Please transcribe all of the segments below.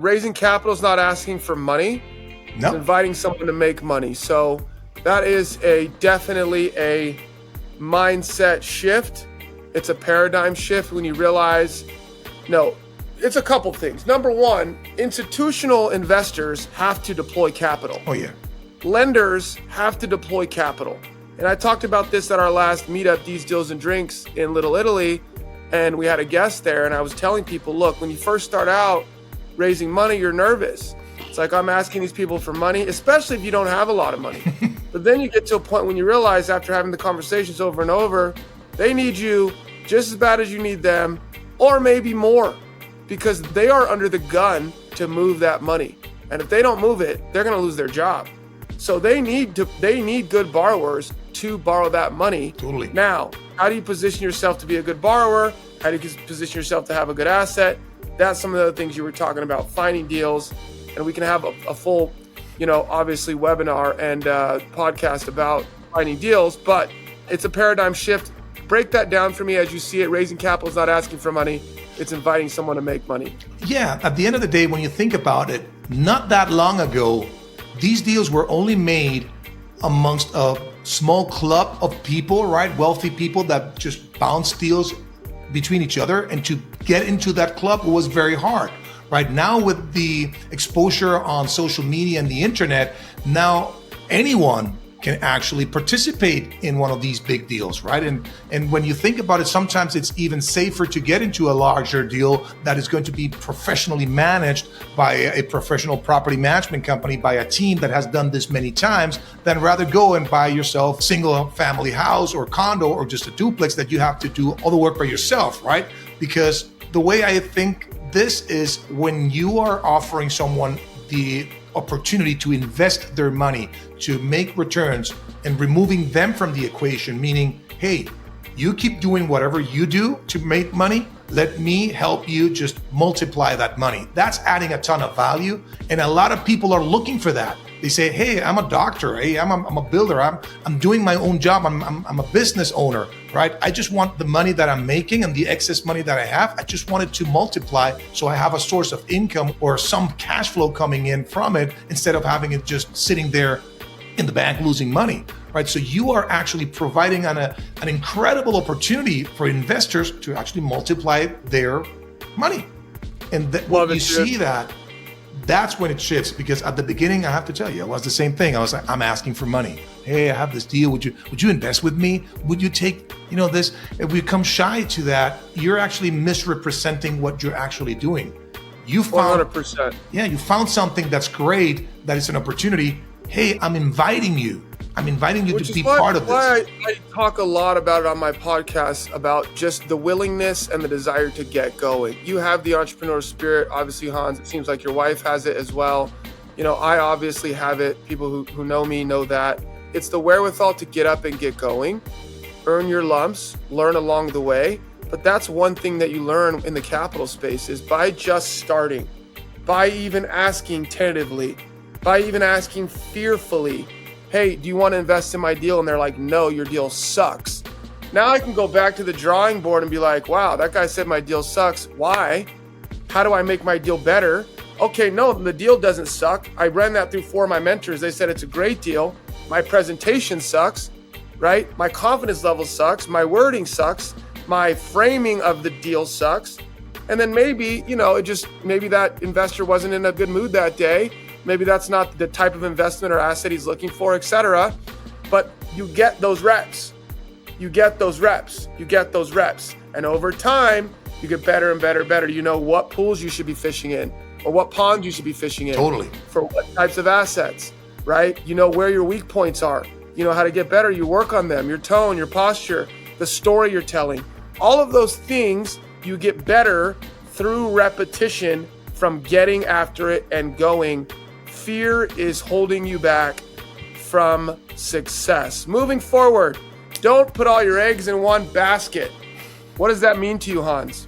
Raising capital is not asking for money. No. It's inviting someone to make money. So that is definitely a mindset shift. It's a paradigm shift when you realize, no, it's a couple things. Number one, institutional investors have to deploy capital. Oh, yeah. Lenders have to deploy capital. And I talked about this at our last meetup, These Deals and Drinks in Little Italy. And we had a guest there, and I was telling people, look, when you first start out raising money, you're nervous. It's like, I'm asking these people for money, especially if you don't have a lot of money. But then you get to a point when you realize, after having the conversations over and over, they need you just as bad as you need them, or maybe more, because they are under the gun to move that money. And if they don't move it, they're going to lose their job. So they need good borrowers to borrow that money. Totally. Now, how do you position yourself to be a good borrower? How do you position yourself to have a good asset? That's some of the things you were talking about, finding deals. And we can have a full, obviously webinar and podcast about finding deals, but it's a paradigm shift. Break that down for me as you see it. Raising capital is not asking for money. It's inviting someone to make money. Yeah, at the end of the day, when you think about it, not that long ago, these deals were only made amongst a small club of people, right? Wealthy people that just bounce deals between each other. And to get into that club was very hard. Right now, with the exposure on social media and the internet, now anyone can actually participate in one of these big deals, right? And when you think about it, sometimes it's even safer to get into a larger deal that is going to be professionally managed by a professional property management company, by a team that has done this many times, than rather go and buy yourself a single family house or condo or just a duplex that you have to do all the work by yourself, right? Because the way I think this is, when you are offering someone the opportunity to invest their money, to make returns, and removing them from the equation, meaning, hey, you keep doing whatever you do to make money, let me help you just multiply that money. That's adding a ton of value. And a lot of people are looking for that. They say, hey, I'm a doctor. Hey, I'm a builder. I'm doing my own job. I'm a business owner, right? I just want the money that I'm making and the excess money that I have. I just want it to multiply so I have a source of income or some cash flow coming in from it, instead of having it just sitting there in the bank losing money, right? So you are actually providing an incredible opportunity for investors to actually multiply their money. And when you see that, that's when it shifts. Because at the beginning, I have to tell you, it was the same thing. I was like, I'm asking for money. Hey, I have this deal. Would you invest with me? Would you take, this? If we come shy to that, you're actually misrepresenting what you're actually doing. You found 100%. Yeah, you found something that's great, that is an opportunity. Hey, I'm inviting you to be part of this. I talk a lot about it on my podcast, about just the willingness and the desire to get going. You have the entrepreneur spirit. Obviously, Hans, it seems like your wife has it as well. I obviously have it. People who know me know that. It's the wherewithal to get up and get going, earn your lumps, learn along the way. But that's one thing that you learn in the capital space, is by just starting, by even asking tentatively, by even asking fearfully, hey, do you want to invest in my deal? And they're like, no, your deal sucks. Now I can go back to the drawing board and be like, wow, that guy said my deal sucks. Why? How do I make my deal better? Okay, no, the deal doesn't suck. I ran that through 4 of my mentors. They said it's a great deal. My presentation sucks, right? My confidence level sucks. My wording sucks. My framing of the deal sucks. And then maybe, maybe that investor wasn't in a good mood that day. Maybe that's not the type of investment or asset he's looking for, etc. But you get those reps. And over time, you get better and better and better. You know what pools you should be fishing in, or what ponds you should be fishing in. Totally. For what types of assets, right? You know where your weak points are. You know how to get better. You work on them, your tone, your posture, the story you're telling. All of those things, you get better through repetition, from getting after it and going. Fear is holding you back from success. Moving forward, don't put all your eggs in one basket. What does that mean to you, Hans?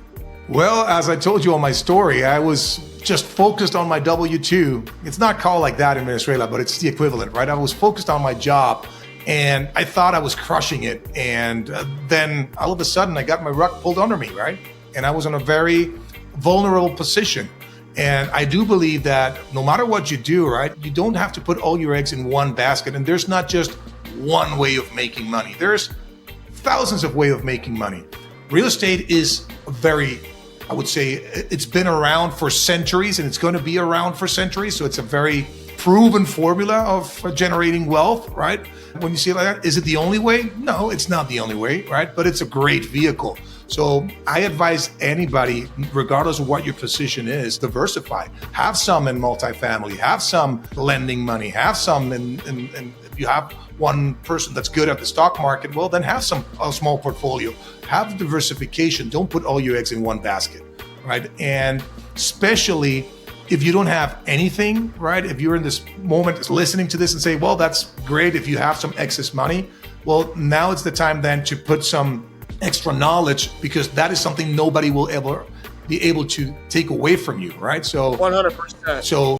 Well, as I told you on my story, I was just focused on my W-2. It's not called like that in Venezuela, but it's the equivalent, right? I was focused on my job, and I thought I was crushing it. And then all of a sudden, I got my rug pulled under me, right? And I was in a very vulnerable position. And I do believe that no matter what you do, right, you don't have to put all your eggs in one basket. And there's not just one way of making money. There's thousands of ways of making money. Real estate is very, I would say, it's been around for centuries and it's going to be around for centuries. So it's a very proven formula of generating wealth, right? When you see it like that, is it the only way? No, it's not the only way, right? But it's a great vehicle. So I advise anybody, regardless of what your position is, diversify. Have some in multifamily, have some lending money, have some in if you have one person that's good at the stock market, well, then have a small portfolio. Have diversification. Don't put all your eggs in one basket, right? And especially if you don't have anything, right? If you're in this moment listening to this and say, well, that's great if you have some excess money. Well, now it's the time then to put some extra knowledge, because that is something nobody will ever be able to take away from you, right? So 100%. So